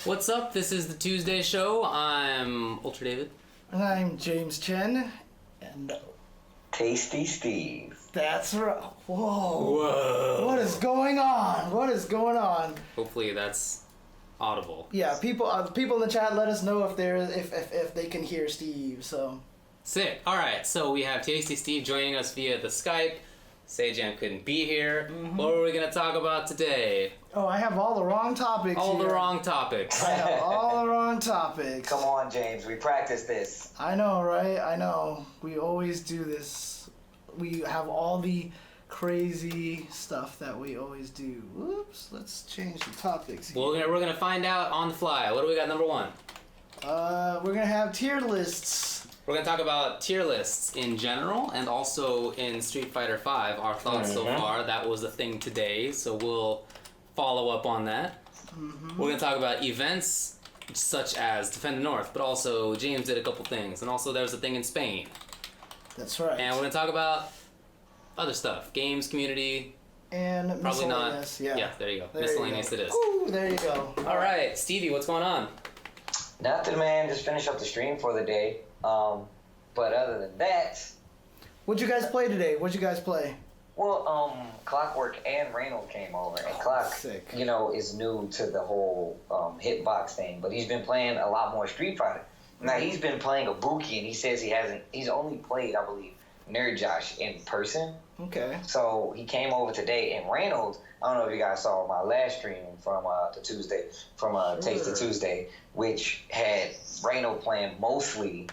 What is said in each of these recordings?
What's up? This is the Tuesday show. I'm Ultra David. And I'm James Chen. And Tasty Steve. That's right. Whoa. What is going on? What is going on? Hopefully that's audible. Yeah, people in the chat let us know if they can hear Steve. So sick. All right. So we have Tasty Steve joining us via the Skype. Sajam couldn't be here. Mm-hmm. What are we going to talk about today? Oh, I have all the wrong topics. All here. the wrong topics. I have all the wrong topics. Come on, James. We practice this. I know, right? I know. We always do this. We have all the crazy stuff that we always do. Whoops. Let's change the topics here. Well, we're gonna find out on the fly. What do we got? Number one. We're gonna have tier lists. We're going to talk about tier lists in general and also in Street Fighter V. Our thoughts so far. That was a thing today, so we'll follow up on that. Mm-hmm. We're going to talk about events such as Defend the North, but also James did a couple things. And also there was a thing in Spain. That's right. And we're going to talk about other stuff. Games, community. And probably miscellaneous. Not. Yeah, there you go. There miscellaneous you go. It is. Ooh, there you go. All right, Stevie, what's going on? Nothing, man. Just finish up the stream for the day. But other than that... What'd you guys play today? What'd you guys play? Well, Clockwork and Reynold came over. And Clock, sick. Is new to the whole hitbox thing. But he's been playing a lot more Street Fighter. Now, he's been playing Ibuki, and he says he's only played, I believe, Nerd Josh in person. Okay. So he came over today, and Reynold, I don't know if you guys saw my last stream from Taste of Tuesday, which had Reynold playing mostly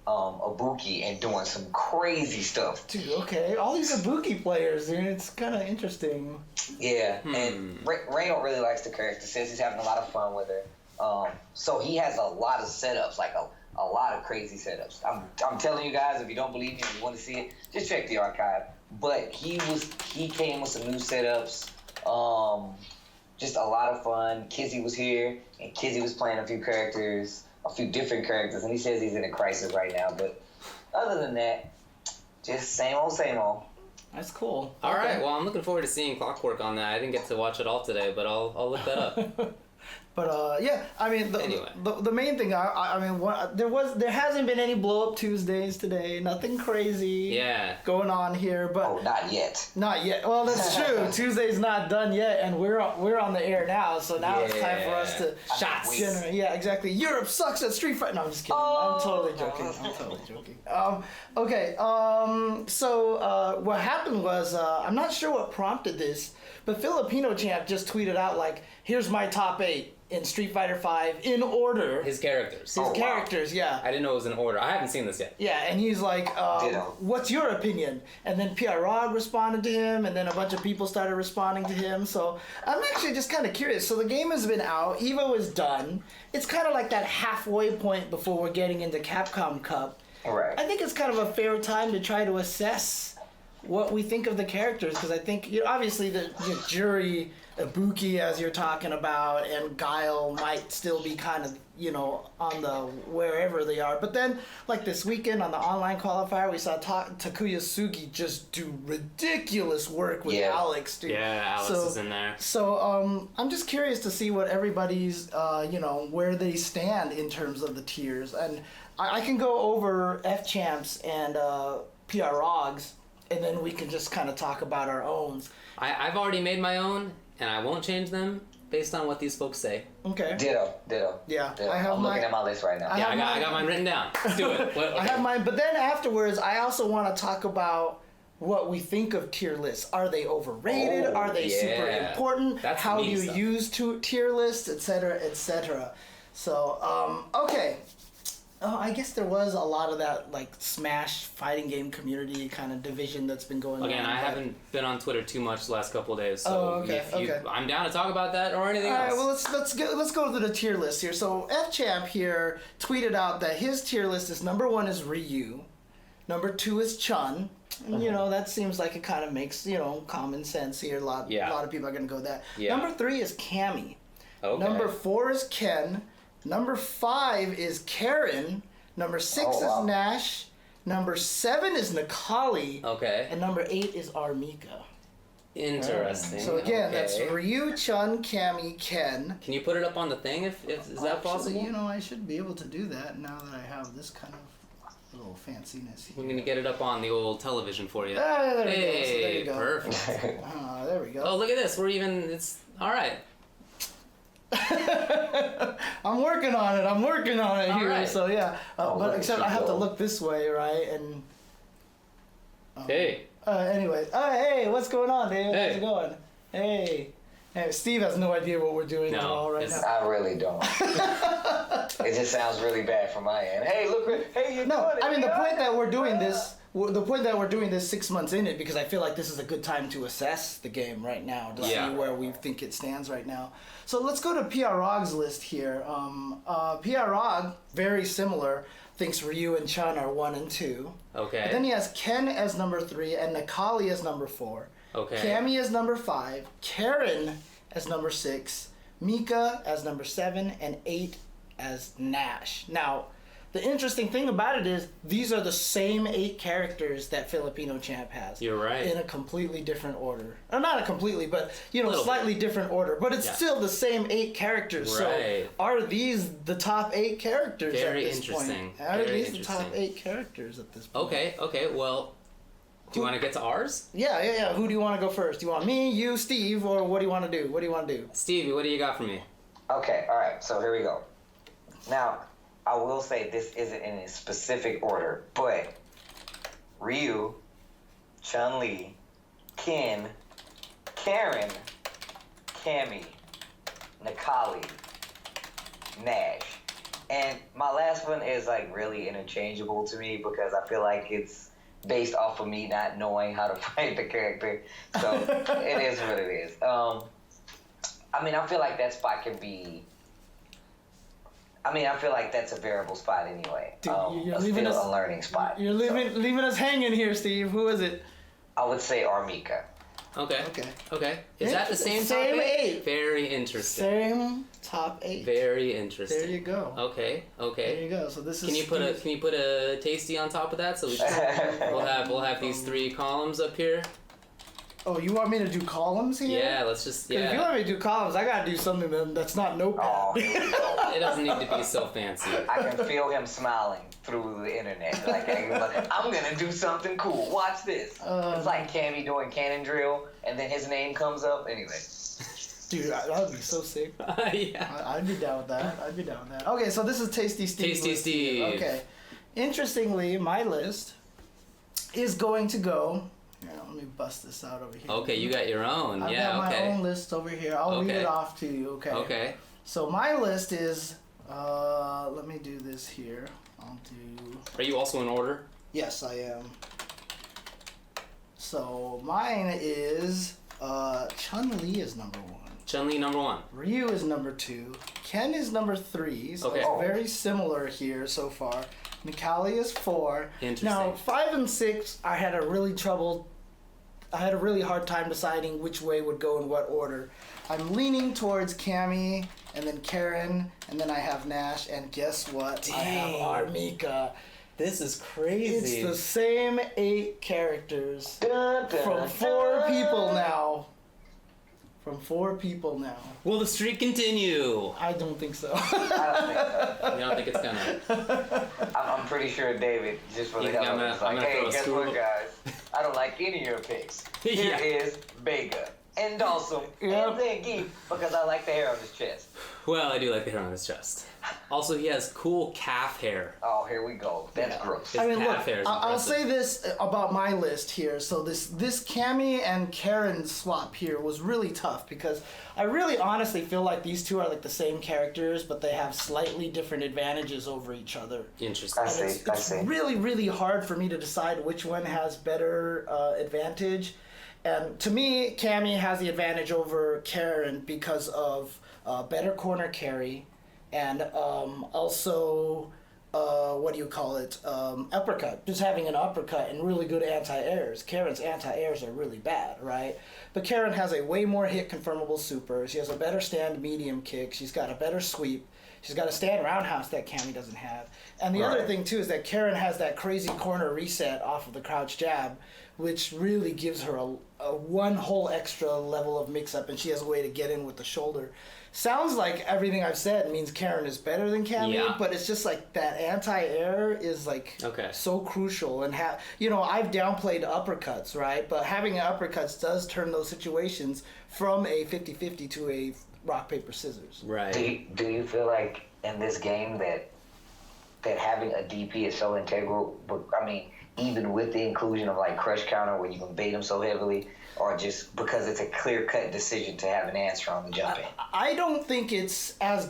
Ibuki and doing some crazy stuff. Dude, okay. All these Ibuki players, dude, it's kind of interesting. Yeah, and Reynold really likes the character, says he's having a lot of fun with her. So he has a lot of setups, like a lot of crazy setups. I'm telling you guys, if you don't believe me, if you want to see it, just check the archive. But he came with some new setups. Just a lot of fun. Kizzy was here, and Kizzy was playing a few different characters, and he says he's in a crisis right now. But other than that, just same old, same old. That's cool. All right. Well, I'm looking forward to seeing Clockwork on that. I didn't get to watch it all today, but I'll look that up. But yeah, I mean, the main thing, there hasn't been any blow up Tuesdays today. Nothing crazy. Going on here, but not yet. Not yet. Well, that's true. Tuesday's not done yet, and we're on the air now. So now it's time for us to shots. Yeah, exactly. Europe sucks at Street Fighter. No, I'm just kidding. I'm totally joking. Okay. So what happened was I'm not sure what prompted this, but Filipino Champ just tweeted out like, "Here's my top 8 in Street Fighter V in order." His characters. Yeah. I didn't know it was in order. I haven't seen this yet. Yeah, and he's like, "What's your opinion?" And then Pierrot responded to him, and then a bunch of people started responding to him. So I'm actually just kind of curious. So the game has been out. Evo is done. It's kind of like that halfway point before we're getting into Capcom Cup. Right. I think it's kind of a fair time to try to assess what we think of the characters, because I think obviously the jury, Ibuki as you're talking about, and Guile might still be kind of on the wherever they are. But then like this weekend on the online qualifier, we saw Takuya Sugi just do ridiculous work with Alex, dude. Yeah, Alex is in there. So I'm just curious to see what everybody's where they stand in terms of the tiers, and I can go over F Champs and PR Rogs, and then we can just kind of talk about our own. I've already made my own, and I won't change them based on what these folks say. Okay. Ditto. Yeah. I'm looking at my list right now. I got mine written down. Let's do it. I have mine, but then afterwards, I also want to talk about what we think of tier lists. Are they overrated? Are they super important? How do you use tier lists, etc., etc.? So, okay. I guess there was a lot of that like Smash fighting game community kind of division that's been going on. Again, I haven't been on Twitter too much the last couple of days, so okay. I'm down to talk about that or anything else. All right, well let's go to the tier list here. So F Champ here tweeted out that his tier list is number 1 is Ryu, number 2 is Chun. And, that seems like it kind of makes common sense here. A lot of people are gonna go with that. Yeah. Number 3 is Cammy. Okay. Number 4 is Ken. Number 5 is Karen. Number 6 is Nash. Number 7 is Nikali. Okay. And number 8 is Armika. Interesting. So again, okay. that's Ryu, Chun, Cammy, Ken. Can you put it up on the thing? If is that possible? You know, I should be able to do that now that I have this kind of little fanciness here. We're gonna get it up on the old television for you. There we go. So Hey, there you go. perfect. There we go. Oh, look at this. We're even. It's all right. I'm working on it. All Here. right. So yeah, but except I have to go. look this way, right? And Hey. anyway, hey, what's going on, Dave? Hey. How's it going? Hey, Steve has no idea what we're doing at No, all right it's- now. I really don't. It just sounds really bad from my end. Hey, look, hey, you're No, doing it. I mean the yeah. point that we're doing this. The point that we're doing this 6 months in it because I feel like this is a good time to assess the game right now to Yeah. see where we think it stands right now. So let's go to PROG's list here. PROG, very similar, thinks Ryu and Chun are 1 and 2. Okay. But then he has Ken as number 3 and Nikali as number 4. Okay. Cammy as number 5, Karen as number 6, Mika as number 7, and 8 as Nash. Now, the interesting thing about it is these are the same 8 characters that Filipino Champ has. You're right. In a completely different order. Or not a completely, but Little slightly different order. But it's Yeah. still the same 8 characters. Right. So are these the top 8 characters Very at this interesting. point? Are Very these the top interesting. 8 characters at this point? Okay. Well, do you want to get to ours? Yeah. Who do you want to go first? Do you want me, you, Steve, or what do you want to do? Stevie, what do you got for me? Okay, all right, so here we go. Now, I will say this isn't in a specific order, but Ryu, Chun-Li, Ken, Karen, Cammy, Nikali, Nash. And my last one is like really interchangeable to me because I feel like it's based off of me not knowing how to fight the character. So it is what it is. I mean, I feel like that spot can be... I feel like that's a variable spot anyway. Dude, you're It's leaving still us- a learning spot. You're leaving us hanging here, Steve. Who is it? I would say Armika. Okay. Is that the same Same top 8? Very interesting. Same top 8. Very interesting. There you go. Okay. There you go. So this is. Can you put a tasty on top of that so we can, we'll have these 3 columns up here? Oh, you want me to do columns here? Yeah, let's just If you want me to do columns, I gotta do something that's not notepad. Oh, here we go. It doesn't need to be so fancy. I can feel him smiling through the internet. Like, I'm gonna do something cool. Watch this. It's like Cammy doing cannon drill, and then his name comes up. Anyway. Dude, that would be so sick. Yeah. I'd be down with that. Okay, so this is Tasty Steve. Tasty Steve. Okay. Interestingly, my list is going to go. Here, let me bust this out over here. Okay, you got your own. I've Yeah, got okay. my own list over here. I'll read Okay. it off to you. Okay. Okay. So my list is. Let me do this here. I'll do. Are you also in order? Yes, I am. So mine is Chun-Li is number 1. Chun-Li number 1. Ryu is number 2. Ken is number 3. So Okay. it's very similar here so far. Nikali is 4. Interesting. Now 5 and 6, I had a really hard time deciding which way would go in what order. I'm leaning towards Cammy, and then Karen, and then I have Nash, and guess what? I have Dang. Armika. This is crazy. It's the same 8 characters Dun, dun, from 4 dun. people now. Will the streak continue? I don't think so. I don't think so. You don't think it's gonna? I'm pretty sure David, just for the You think hell of I'm it, is gonna like, hey, throw a guess screw? what, guys? I don't like any of your picks. Here Yeah. is Vega and Dawson Yep. and Zangief because I like the hair on his chest. Well, I do like the hair on his chest. Also, he has cool calf hair. Oh, here we go. That's gross. His I mean, calf look, hair is I'll impressive. say this about my list here. So this Cammy and Karen swap here was really tough because I really honestly feel like these 2 are like the same characters, but they have slightly different advantages over each other. Interesting. I see. It's really, really hard for me to decide which one has better advantage. And to me, Cammy has the advantage over Karen because of better corner carry, and also uppercut. Just having an uppercut and really good anti-airs. Karen's anti-airs are really bad, right? But Karen has a way more hit confirmable super. She has a better stand medium kick. She's got a better sweep. She's got a stand roundhouse that Cammy doesn't have. And the other thing, too, is that Karen has that crazy corner reset off of the crouch jab, which really gives her a one whole extra level of mix-up, and she has a way to get in with the shoulder. Sounds like everything I've said means Karen is better than Cammy, but it's just like that anti-air is like so crucial. And I've downplayed uppercuts, right? But having uppercuts does turn those situations from a 50-50 to a rock, paper, scissors. Right. Do you feel like in this game that having a DP is so integral? I mean, even with the inclusion of like crush counter where you can bait them so heavily, or just because it's a clear-cut decision to have an answer on the jump in? I don't think it's as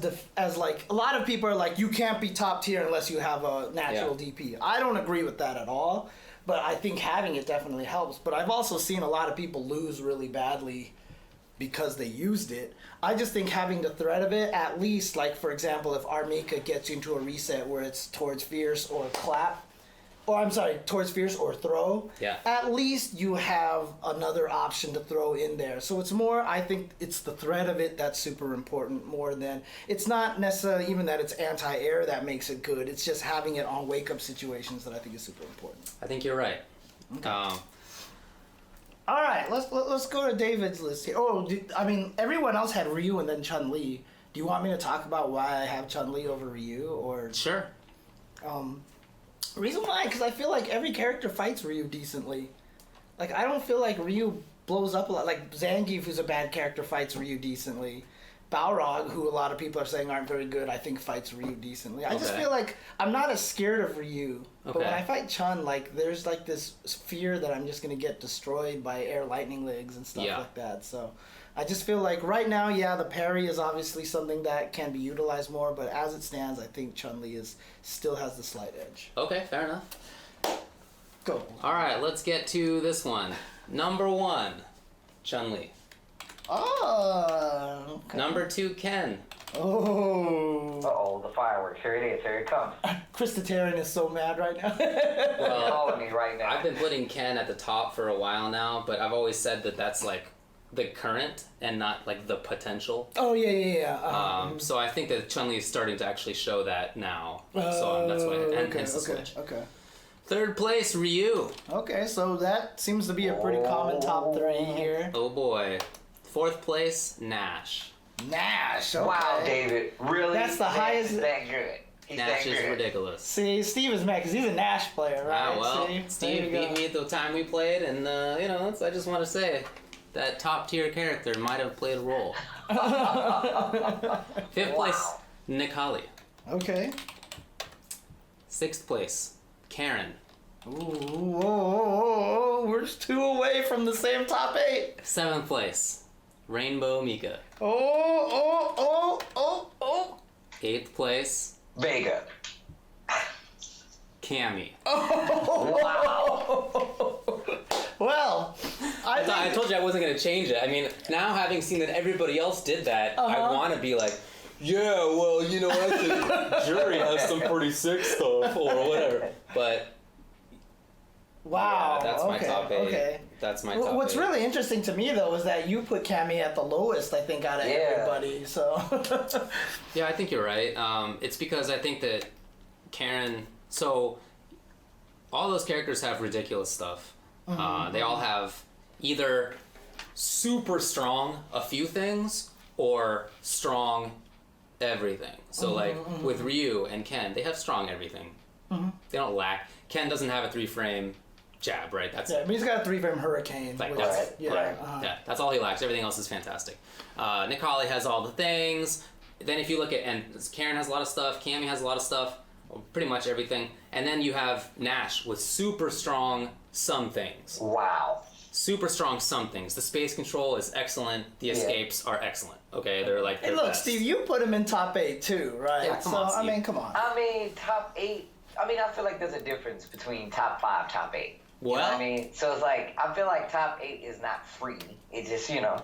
like a lot of people are like, you can't be top tier unless you have a natural DP. I don't agree with that at all, but I think having it definitely helps. But I've also seen a lot of people lose really badly because they used it. I just think having the threat of it, at least, like for example, if Armika gets you into a reset where it's towards fierce or clap, towards fierce or throw, at least you have another option to throw in there. So it's more, I think it's the threat of it that's super important more than, it's not necessarily even that it's anti-air that makes it good. It's just having it on wake-up situations that I think is super important. I think you're right. Okay. All right, let's go to David's list here. Everyone else had Ryu and then Chun-Li. Do you want me to talk about why I have Chun-Li over Ryu, or? Sure. Reason why, because I feel like every character fights Ryu decently. Like, I don't feel like Ryu blows up a lot. Like, Zangief, who's a bad character, fights Ryu decently. Balrog, who a lot of people are saying aren't very good, I think fights Ryu decently. I just feel like I'm not as scared of Ryu. But when I fight Chun, like, there's like this fear that I'm just going to get destroyed by air lightning legs and stuff like that. So I just feel like right now, the parry is obviously something that can be utilized more, but as it stands, I think Chun-Li still has the slight edge. Okay, fair enough. Go. All right, let's get to this one. Number 1, Chun-Li. Oh, okay. Number 2, Ken. Oh. Uh-oh, the fireworks. Here it is. Here it comes. Christitarian is so mad right now. Well, calling me right now. I've been putting Ken at the top for a while now, but I've always said that that's like the current and not like the potential. Oh, yeah. So I think that Chun-Li is starting to actually show that now. So that's why, and hence the switch. Okay. 3rd place, Ryu. Okay, so that seems to be a pretty common top 3 here. Oh boy. 4th place, Nash. Nash, okay. Wow, David. Really? That's the highest. He's that good. Nash is ridiculous. See, Steve is mad because he's a Nash player, right? Well, See? Steve beat me at the time we played, and, I just want to say that top-tier character might have played a role. 5th place, Nikali. Okay. 6th place, Karen. Ooh, we're just 2 away from the same top 8. 7th place, Rainbow Mika. 8th place, Vega. Cammy. Well, I told you I wasn't going to change it. I mean, now having seen that everybody else did that, I want to be like, yeah, well, I think Jury has some pretty sick stuff or whatever. But wow, that's my top 8. Okay. That's my top What's 8. really interesting to me though is that you put Cammy at the lowest, I think, out of everybody. So. Yeah, I think you're right. It's because I think that Karen. So all those characters have ridiculous stuff. They all have either super strong a few things or strong everything. So with Ryu and Ken, they have strong everything. They don't lack. Ken doesn't have a 3-frame jab, right? That's but he's got a 3-frame hurricane. like that's, yeah, that's all he lacks. Everything else is fantastic. Nikali has all the things. Then if you look at, and Karen has a lot of stuff, Cammy has a lot of stuff, pretty much everything. And then you have Nash with super strong some things. Wow. Super strong some things. The space control is excellent. The escapes are excellent. Okay, they're like. Hey, look, best. Steve, you put him in top 8 too, right? Yeah, come on, Steve. I mean, come on. I mean, top 8. I mean, I feel like there's a difference between top 5, top 8. You know what I mean? So it's like, I feel like top 8 is not free. It just, Then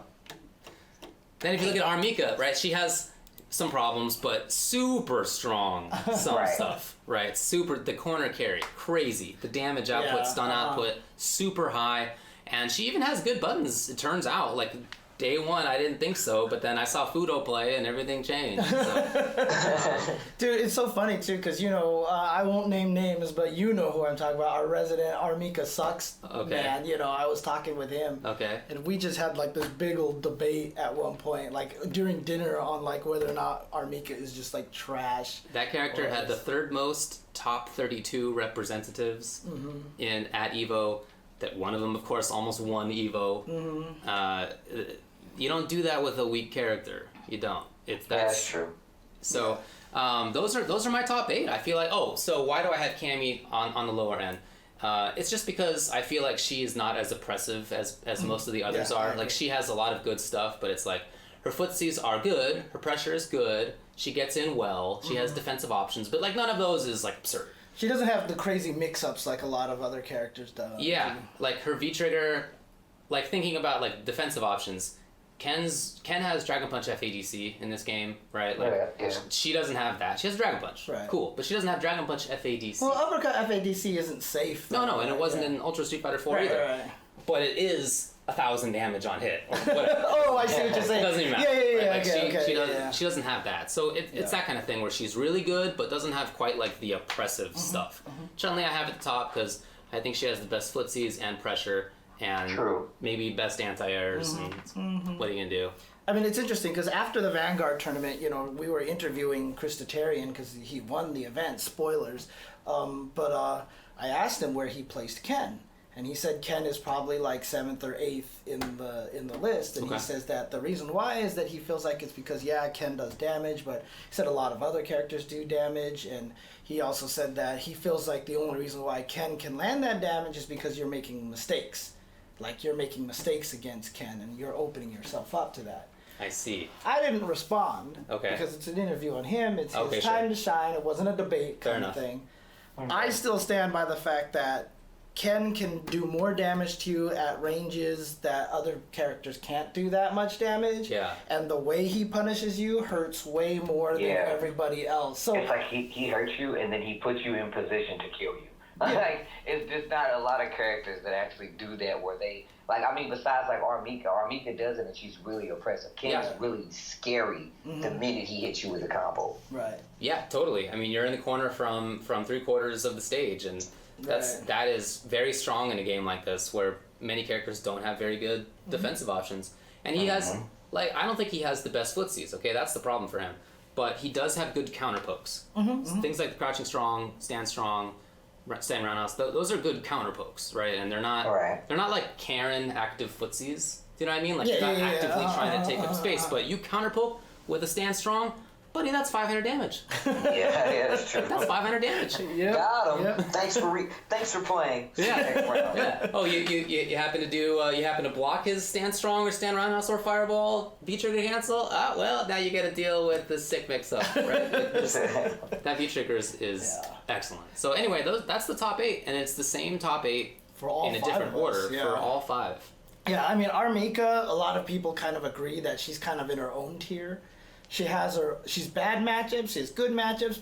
if you look at Armika, right? She has some problems, but super strong some stuff, right? The corner carry, crazy. The damage output, stun output, super high. And she even has good buttons, it turns out. Like, day one, I didn't think so, but then I saw Fudo play and everything changed. So. Dude, it's so funny, too, because, I won't name names, but you know who I'm talking about. Our resident Armika Sucks man. I was talking with him. Okay. And we just had, like, this big old debate at one point, like, during dinner on, like, whether or not Armika is just, like, trash. That character had the third most top 32 representatives at EVO. That one of them, of course, almost won EVO. You don't do that with a weak character. You don't. That's true. So those are my top 8. I feel like, so why do I have Cammy on the lower end? It's just because I feel like she is not as oppressive as most of the others are. Like, she has a lot of good stuff, but it's like her footsies are good, her pressure is good, she gets in well, she has defensive options, but like none of those is like absurd. She doesn't have the crazy mix-ups like a lot of other characters do. Yeah, like her V-trigger, like thinking about like defensive options, Ken has Dragon Punch FADC in this game, right? Like she doesn't have that. She has Dragon Punch, cool, but she doesn't have Dragon Punch FADC. Well, Uppercut FADC isn't safe. Though, no, and it wasn't in Ultra Street Fighter 4 either. Right. But it is 1,000 damage on hit. Or whatever. I see what you're saying. It doesn't even matter. Yeah, right? Like she doesn't have that. So it's that kind of thing where she's really good, but doesn't have quite like the oppressive stuff. Chun-Li I have at the top because I think she has the best footsies and pressure and maybe best anti-airs. And what are you going to do? I mean, it's interesting because after the Vanguard tournament, we were interviewing Chris Tatarian because he won the event, spoilers. But I asked him where he placed Ken. And he said Ken is probably like 7th or 8th in the list, and he says that the reason why is that he feels like it's because Ken does damage, but he said a lot of other characters do damage, and he also said that he feels like the only reason why Ken can land that damage is because you're making mistakes, like you're making mistakes against Ken, and you're opening yourself up to that. I see. I didn't respond because it's an interview on him. It's his time to shine. It wasn't a debate kind of thing. I still stand by the fact that Ken can do more damage to you at ranges that other characters can't do that much damage. Yeah. And the way he punishes you hurts way more than everybody else. So it's like he hurts you and then he puts you in position to kill you. Like, it's just not a lot of characters that actually do that where they, like, I mean, besides like Armika does it and she's really oppressive. Ken is really scary the minute he hits you with a combo. Right. Yeah, totally. I mean, you're in the corner from 3/4 of the stage, and that is very strong in a game like this where many characters don't have very good defensive options. And he has, like, I don't think he has the best footsies, okay? That's the problem for him. But he does have good counter pokes. Things like crouching strong, stand roundhouse, those are good counter pokes, right? And they're not like Karen active footsies. Do you know what I mean? Like, you're not actively trying to take up space, but you counter poke with a stand strong, buddy, that's 500 damage. Yeah, that's true. That's 500 damage. Got him. Yep. Thanks for playing. Yeah. Oh, you happen to block his stand strong or stand roundhouse or fireball V-trigger cancel? Well, now you got to deal with the sick mix-up, right? That V-trigger is excellent. So anyway, that's the top 8, and it's the same top 8 for all in a different order for all 5. Yeah, I mean, Armika, a lot of people kind of agree that she's kind of in her own tier. She's bad matchups, she has good matchups,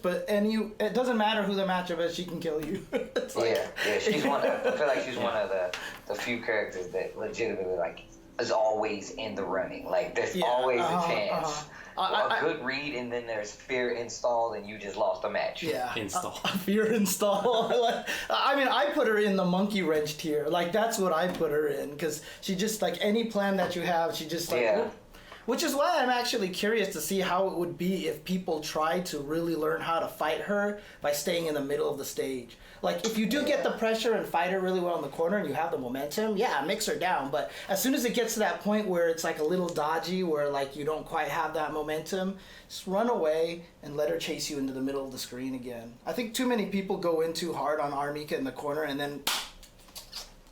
it doesn't matter who the matchup is, she can kill you. She's one. I feel like she's one of the few characters that legitimately like is always in the running. Like there's always a chance. A good read, and then there's fear installed, and you just lost a match. Yeah, install. Fear install. I mean, I put her in the monkey wrench tier. Like that's what I put her in because she just like any plan that you have, she just like. Whoop. Which is why I'm actually curious to see how it would be if people tried to really learn how to fight her by staying in the middle of the stage. Like, if you do get the pressure and fight her really well in the corner and you have the momentum, mix her down. But as soon as it gets to that point where it's like a little dodgy, where like you don't quite have that momentum, just run away and let her chase you into the middle of the screen again. I think too many people go in too hard on Armika in the corner and then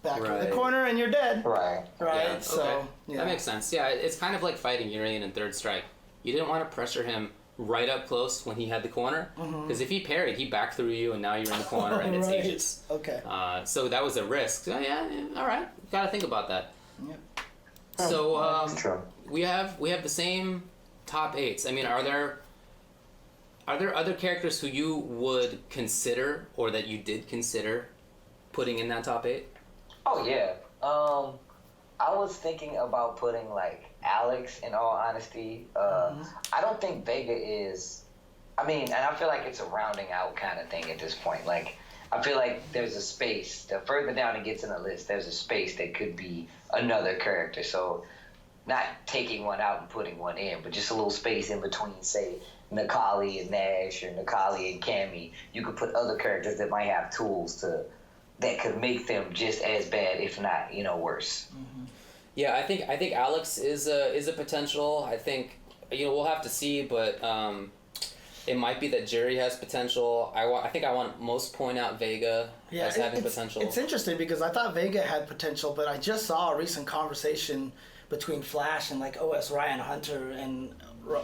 back in the corner and you're dead. Right. Yeah, so that makes sense. Yeah, it's kind of like fighting Urian in Third Strike. You didn't want to pressure him right up close when he had the corner, because if he parried, he back through you and now you're in the corner and it's Aegis. Okay. So that was a risk. So all right, gotta think about that. Yep. So we have the same top 8s. I mean, are there other characters who you would consider or that you did consider putting in that top 8? Oh yeah. I was thinking about putting like Alex. In all honesty, I don't think Vega is. I mean, and I feel like it's a rounding out kind of thing at this point. Like, I feel like there's a space. The further down it gets in the list, there's a space that could be another character. So, not taking one out and putting one in, but just a little space in between, say, Nikali and Nash or Nikali and Cammy. You could put other characters that might have tools that could make them just as bad, if not, worse. Mm-hmm. Yeah, I think Alex is a potential. I think we'll have to see, but it might be that Jury has potential. I think I want most point out Vega as having potential. It's interesting because I thought Vega had potential, but I just saw a recent conversation between Flash and like OS Ryan Hunter, and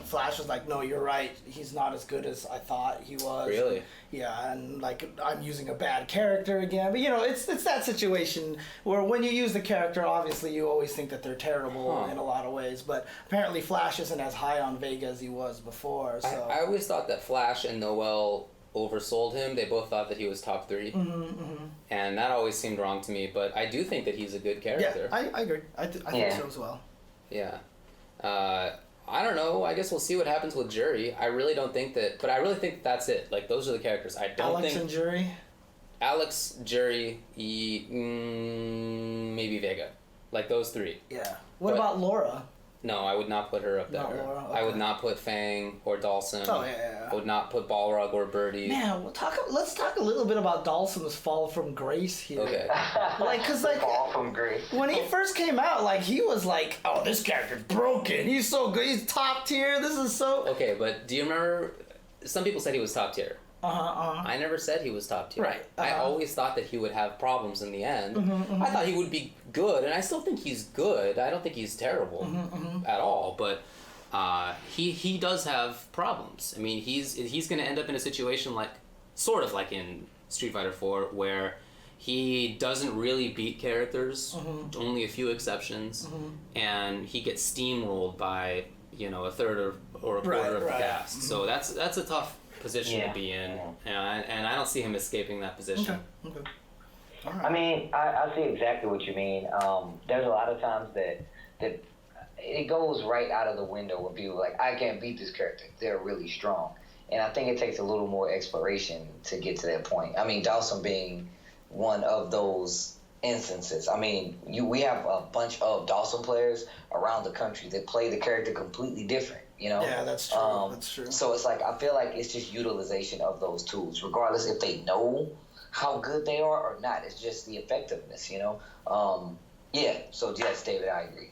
Flash was like, "No, you're right. He's not as good as I thought he was." Really? Yeah, and like I'm using a bad character again. But it's that situation where when you use the character, obviously you always think that they're terrible in a lot of ways. But apparently Flash isn't as high on Vega as he was before. So I always thought that Flash and Noel oversold him. They both thought that he was top 3. And that always seemed wrong to me, but I do think that he's a good character. Yeah, I agree. I think so as well. Yeah. I don't know. I guess we'll see what happens with Jury. I really don't think that, but I really think that's it. Like, those are the characters. I don't Alex think... and Jury? Alex, Jury, maybe Vega. Like, those 3. Yeah. What about Laura? No, I would not put her up there. Not Laura? Okay. I would not put Fang or Dawson. Oh, yeah. I would not put Balrog or Birdie. Man, let's talk a little bit about Dawson's fall from grace here. Okay. Fall from grace. When he first came out, like, he was like, "Oh, this character's broken. He's so good. He's top tier. This is so..." Okay, but do you remember? Some people said he was top tier. I never said he was top tier. Right. I always thought that he would have problems in the end. I thought he would be good, and I still think he's good. I don't think he's terrible at all, but he does have problems. I mean, he's going to end up in a situation sort of like in Street Fighter 4, where he doesn't really beat characters, only a few exceptions, and he gets steamrolled by a third or a quarter of the cast. So that's a tough position to be in, and I don't see him escaping that position. Okay. All right. I mean, I see exactly what you mean. There's a lot of times that it goes right out of the window when people are like, "I can't beat this character. They're really strong." And I think it takes a little more exploration to get to that point. I mean, Dawson being one of those instances. I mean, we have a bunch of Dawson players around the country that play the character completely different. Yeah, that's true. That's true. So it's like, I feel like it's just utilization of those tools, regardless if they know how good they are or not. It's just the effectiveness, Yeah. So yes, David, I agree.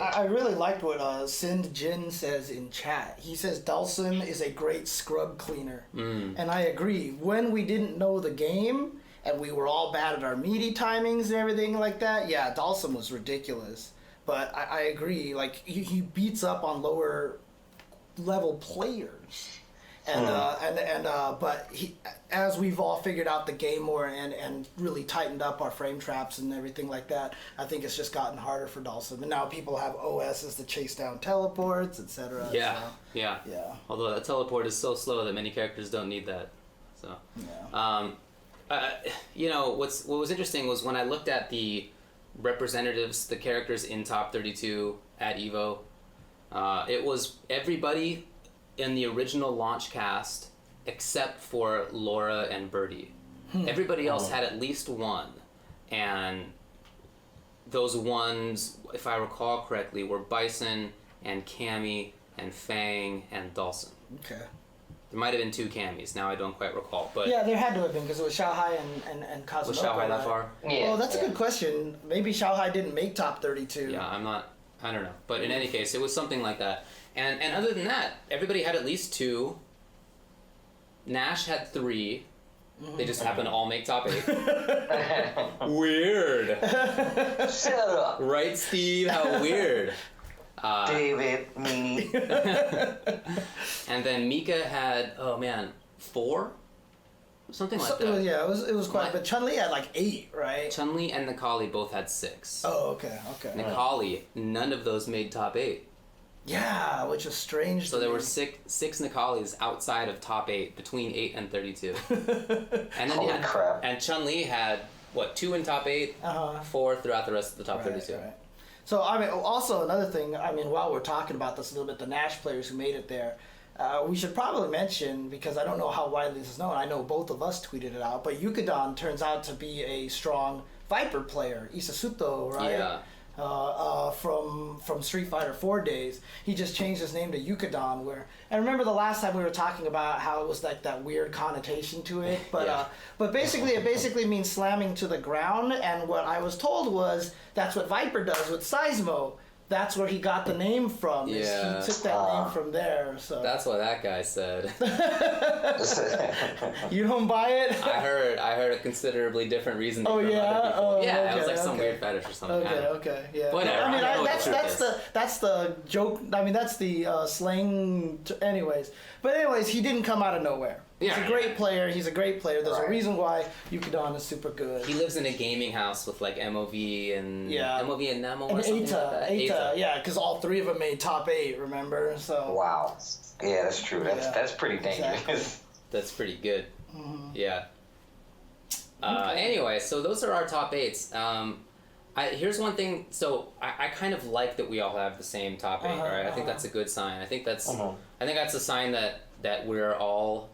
I really liked what Sind Jin says in chat. He says Dawson is a great scrub cleaner, and I agree. When we didn't know the game and we were all bad at our meaty timings and everything like that, yeah, Dawson was ridiculous. But I agree. Like, he beats up on lower level players, but he, as we've all figured out the game more and really tightened up our frame traps and everything like that, I think it's just gotten harder for Dawson. And now people have OSs to chase down teleports, etc. Yeah. Although that teleport is so slow that many characters don't need that. So, what was interesting was when I looked at the representatives, the characters in top 32 at EVO. It was everybody in the original launch cast except for Laura and Birdie. Everybody else had at least one, and those ones, if I recall correctly, were Bison and Cammy and Fang and Dawson. Okay. There might have been 2 Cammies. Now I don't quite recall, but yeah, there had to have been, because it was Xiaohai and Kazunoko. Was Xiaohai that far? Yeah. Well, that's a good question. Maybe Xiaohai didn't make top 32. Yeah, I don't know. But in any case, it was something like that. And other than that, everybody had at least 2. Nash had 3. They just happened to all make top 8. Weird. Shut up. Right, Steve? How weird. David, me. And then Mika had, 4? Something like that. Yeah, it was quite. But Chun-Li had like 8, right? Chun-Li and Nikali both had 6. Oh, okay. Nikali, none of those made top 8. Yeah, which is strange. So there were six Nikalis outside of top 8, between 8 and 32. And then Holy crap. And Chun-Li had, 2 in top 8, 4 throughout the rest of the top 32. Right. So, I mean, also another thing, I mean, while we're talking about this a little bit, the Nash players who made it there, we should probably mention, because I don't know how widely this is known, I know both of us tweeted it out, but Yukidon turns out to be a strong Viper player, Isasuto, right? Yeah. From Street Fighter 4 days. He just changed his name to Yukidon, and remember the last time we were talking about how it was like that weird connotation to it, but basically it basically means slamming to the ground, and what I was told was that's what Viper does with Seismo. That's where he got the name from. Yeah. He took that name from there. So that's what that guy said. You don't buy it? I heard a considerably different reason. Oh yeah. Oh, yeah, okay, it was like some weird fetish or something. Okay, yeah. Whatever. I mean, that's that's the joke. I mean, that's the slang. Anyways, he didn't come out of nowhere. He's a great player. He's a great player. There's a reason why Yukidon is super good. He lives in a gaming house with like MOV and MOV and Nemo and or something Eita, yeah, because all three of them made top 8. Remember? So. Wow. Yeah, that's true. That's pretty dangerous. Exactly. That's pretty good. Yeah. Anyway, so those are our top 8s. Here's one thing. So I kind of like that we all have the same top 8. Right? I think that's a good sign. I think that's a sign that we're all.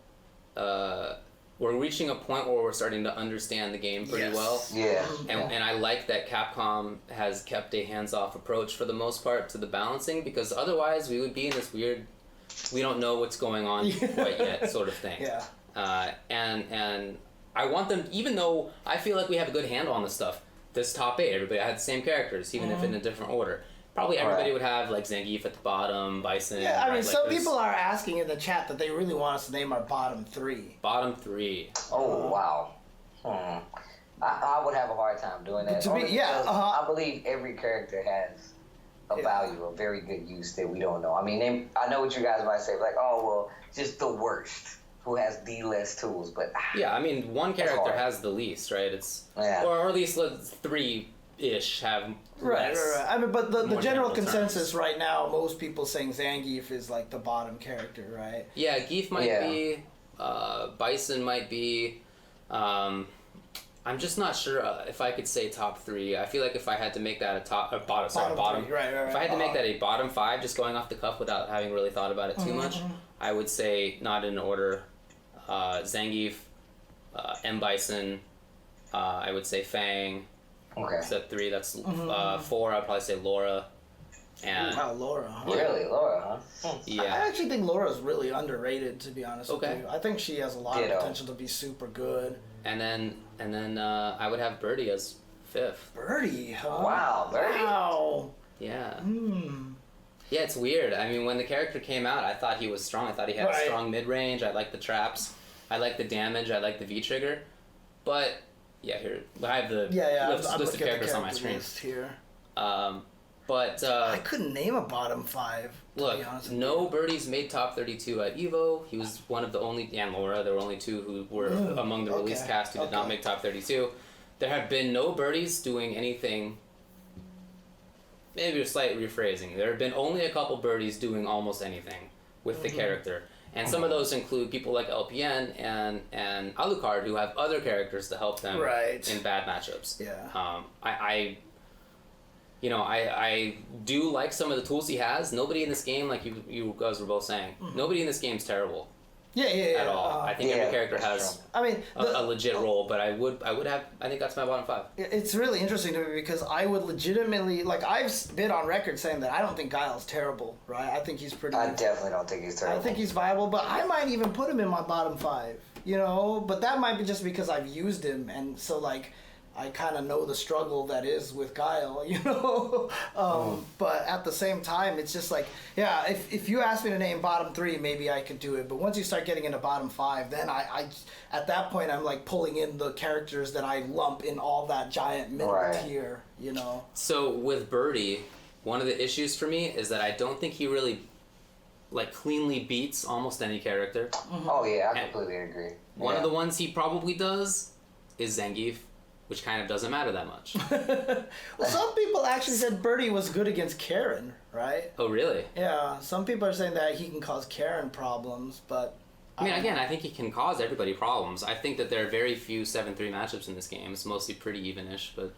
We're reaching a point where we're starting to understand the game pretty well. Yeah. And I like that Capcom has kept a hands-off approach for the most part to the balancing, because otherwise we would be in this weird, we don't know what's going on quite yet sort of thing. Yeah. And I want them, even though I feel like we have a good handle on this stuff, this top 8, everybody had the same characters, even if in a different order. Probably everybody would have like Zangief at the bottom, Bison. Yeah, I mean, some like people are asking in the chat that they really want us to name our bottom 3. Bottom 3. Oh wow. I would have a hard time doing that. I believe every character has a value, a very good use that we don't know. I mean, I know what you guys might say, like, oh well, just the worst, who has the less tools, but yeah, I mean, one character has the least, right? It's or at least 3-ish have less. Right. I mean, but the general consensus right now, most people saying Zangief is like the bottom character, right? Yeah, Geef might be, Bison might be. I'm just not sure if I could say top 3. I feel like if I had to make that bottom. Three. Right. If I had to make that a bottom 5, just going off the cuff without having really thought about it too much, I would say, not in order, Zangief, M. Bison, I would say Fang. Okay. So 3, that's 4, I'd probably say Laura. And wow, Laura. Huh? Really, Laura, huh? Yeah. I actually think Laura's really underrated, to be honest with you. I think she has a lot of potential to be super good. And then I would have Birdie as 5th. Birdie, huh? Wow, Birdie. Wow. Yeah. Yeah, it's weird. I mean, when the character came out, I thought he was strong. I thought he had strong mid-range. I liked the traps. I liked the damage. I liked the V-trigger. But, yeah, here, I have the list of characters on my screen. Here. But I couldn't name a bottom 5. Look, no Birdies made top 32 at Evo. He was one of the only, and Laura, there were only 2 who were among the release cast who did not make top 32. There have been no Birdies doing anything, maybe a slight rephrasing. There have been only a couple Birdies doing almost anything with the character. And some of those include people like LPN and Alucard, who have other characters to help them in bad matchups. Yeah. I do like some of the tools he has. Nobody in this game, like you guys were both saying, nobody in this game's terrible. Yeah. At all. I think every character has a legit role, but I think that's my bottom 5. It's really interesting to me because I would legitimately, like, I've been on record saying that I don't think Guile's terrible, right? I think he's pretty... I definitely don't think he's terrible. I think he's viable, but I might even put him in my bottom 5, but that might be just because I've used him, and so, like, I kind of know the struggle that is with Guile, But at the same time, it's just like, if you ask me to name bottom 3, maybe I could do it. But once you start getting into bottom 5, then I at that point, I'm like pulling in the characters that I lump in all that giant middle tier, So with Birdie, one of the issues for me is that I don't think he really, like, cleanly beats almost any character. Oh yeah, I completely agree. One of the ones he probably does is Zangief. which kind of doesn't matter that much. Well, some people actually said Birdie was good against Karen, right? Oh, really? Yeah, some people are saying that he can cause Karen problems, but... I mean, again, I think he can cause everybody problems. I think that there are very few 7-3 matchups in this game. It's mostly pretty even-ish, but...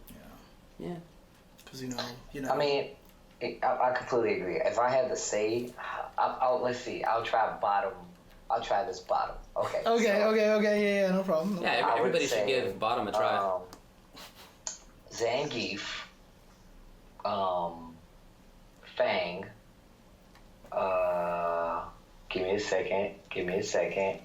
Yeah. Because, you know... I mean, I completely agree. If I had to say, let's see, I'll try bottom. I'll try this bottom. Okay. Okay, yeah, no problem. Yeah, everybody should give bottom a try. Zangief, Fang, give me a second.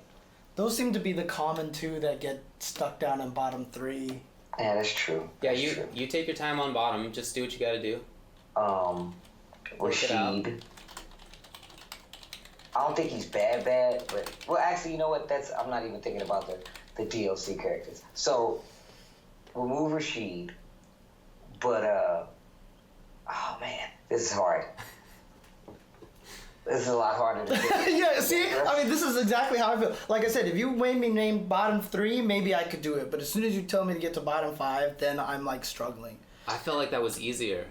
Those seem to be the common two that get stuck down in bottom 3. Yeah, that's true. Yeah, you take your time on bottom. Just do what you gotta do. Rashid. I don't think he's bad, but... Well, actually, you know what? I'm not even thinking about the DLC characters. So, remove Rashid, but, oh, man, this is hard. This is a lot harder to do. Yeah, see? I mean, this is exactly how I feel. Like I said, if you made me name bottom 3, maybe I could do it. But as soon as you tell me to get to bottom 5, then I'm, like, struggling. I felt like that was easier.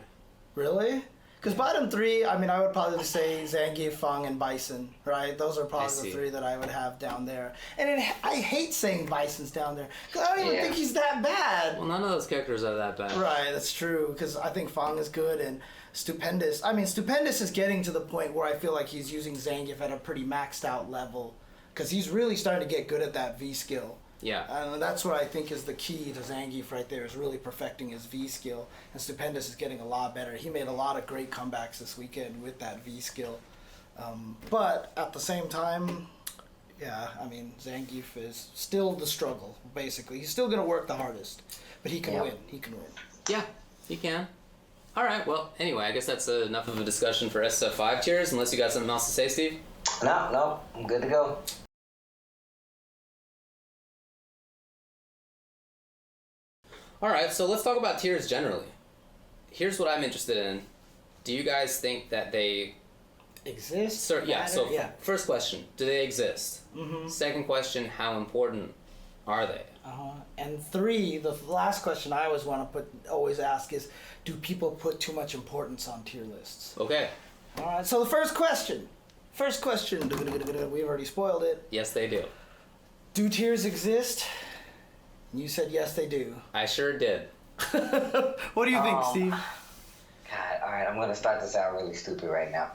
Really? Because bottom 3, I mean, I would probably say Zangief, Fang, and Bison, right? Those are probably the 3 that I would have down there. And I hate saying Bison's down there, because I don't even think he's that bad. Well, none of those characters are that bad. Right, that's true, because I think Fang is good, and Stupendous. I mean, Stupendous is getting to the point where I feel like he's using Zangief at a pretty maxed out level, because he's really starting to get good at that V skill. Yeah. And that's what I think is the key to Zangief right there, is really perfecting his V skill. And Stupendous is getting a lot better. He made a lot of great comebacks this weekend with that V skill. But at the same time, yeah, I mean, Zangief is still the struggle, basically. He's still going to work the hardest. But he can win. He can win. Yeah, he can. All right, well, anyway, I guess that's enough of a discussion for SF5 tiers, unless you got something else to say, Steve? No, I'm good to go. Alright, so let's talk about tiers generally. Here's what I'm interested in. Do you guys think that they... Exist? First question, do they exist? Mm-hmm. Second question, how important are they? And 3, the last question I always ask is, do people put too much importance on tier lists? Okay. Alright, so the first question, we've already spoiled it. Yes, they do. Do tiers exist? You said yes, they do. I sure did. What do you think, Steve? God, all right, I'm gonna start to sound really stupid right now.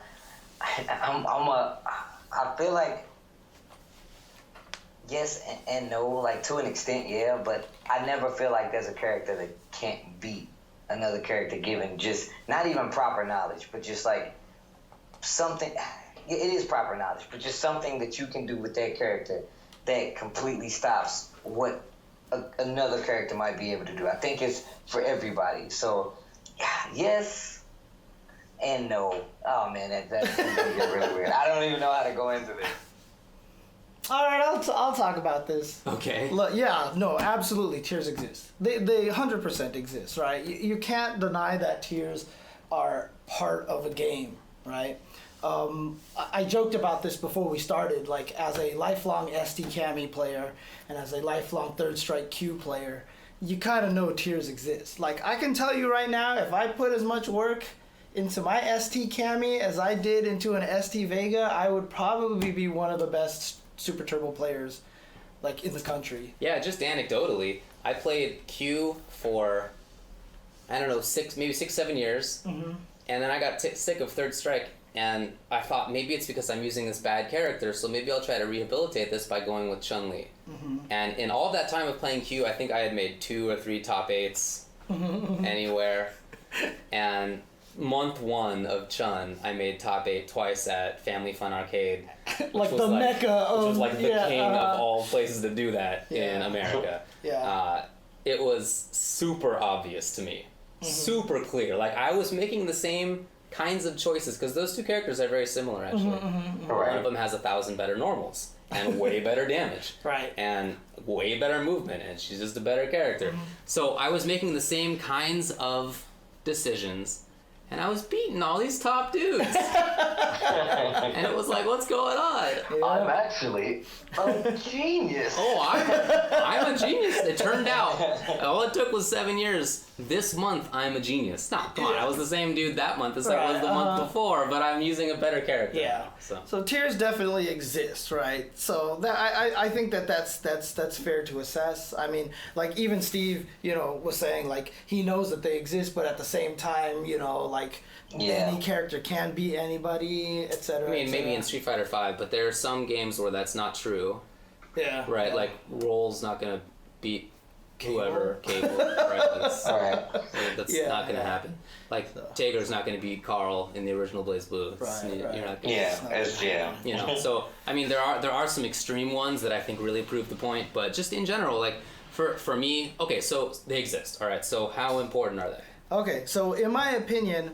I feel like yes and no, like to an extent, yeah, but I never feel like there's a character that can't beat another character given just not even proper knowledge, but just like something. It is proper knowledge, but just something that you can do with that character that completely stops what another character might be able to do. I think it's for everybody. So, yes and no. Oh man, that's gonna get really weird. I don't even know how to go into this. All right, I'll talk about this. Okay. Look, yeah, no, absolutely, tiers exist. They 100% exist, right? You can't deny that tiers are part of a game, right? I joked about this before we started, like as a lifelong ST Cami player and as a lifelong Third Strike Q player, you kind of know tiers exist. Like I can tell you right now, if I put as much work into my ST Cami as I did into an ST Vega, I would probably be one of the best Super Turbo players like in the country. Yeah, just anecdotally, I played Q for, I don't know, 6-7 years, and then I got sick of Third Strike. And I thought maybe it's because I'm using this bad character, so maybe I'll try to rehabilitate this by going with Chun-Li. And in all that time of playing Q, I think I had made 2 or 3 top 8s anywhere. And month 1 of Chun, I made top 8 twice at Family Fun Arcade. Like the mecca of... Which was like the king of all places to do that in America. It was super obvious to me. Super clear. Like, I was making the same kinds of choices, because those 2 characters are very similar, actually. One of them has 1,000 better normals, and way better damage. Right. And way better movement, and she's just a better character. So I was making the same kinds of decisions, and I was beating all these top dudes. And it was like, what's going on? Yeah. I'm actually a genius. Oh, I'm a genius. It turned out, all it took was 7 years. This month, I'm a genius. No, come on, I was the same dude that month as I was the month before, but I'm using a better character. Yeah. Now, so tiers definitely exist, right? So that I think that's fair to assess. I mean, like even Steve, was saying like he knows that they exist, but at the same time, like any character can beat anybody, etc. I mean, maybe in Street Fighter V, but there are some games where that's not true. Yeah. Right, like Roll's not gonna beat whoever, Cable, right? That's not going to happen. Like, Tager's not going to beat Carl in the original Blaze Blue. You're not gonna, so, I mean, there are some extreme ones that I think really prove the point, but just in general, like, for me, okay, so they exist, all right, so how important are they? Okay, so in my opinion,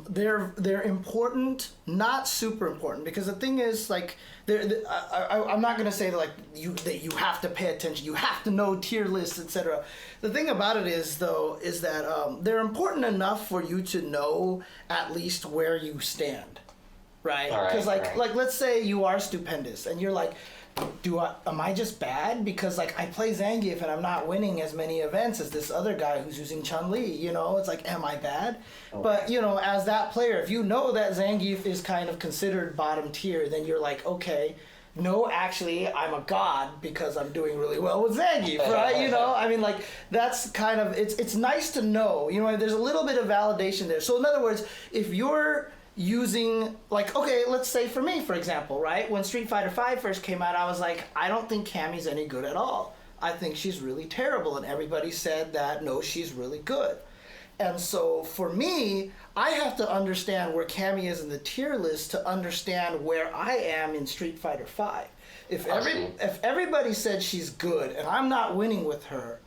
they're important, not super important, because the thing is, like, I'm not gonna say that you have to pay attention, you have to know tier lists, etc. The thing about it is that they're important enough for you to know at least where you stand, right? Because like let's say you are stupendous and you're like, am I just bad because like I play Zangief and I'm not winning as many events as this other guy who's using Chun-Li, it's like, am I bad? But as that player, if you know that Zangief is kind of considered bottom tier, then you're like, okay, no, actually I'm a god because I'm doing really well with Zangief, right? I mean, like, that's kind of, it's nice to know, there's a little bit of validation there. So in other words, if you're using, like, okay, let's say for me, for example, right? When Street Fighter V first came out, I was like, I don't think Cammy's any good at all. I think she's really terrible. And everybody said that, no, she's really good. And so for me, I have to understand where Cammy is in the tier list to understand where I am in Street Fighter V. If everybody said she's good and I'm not winning with her,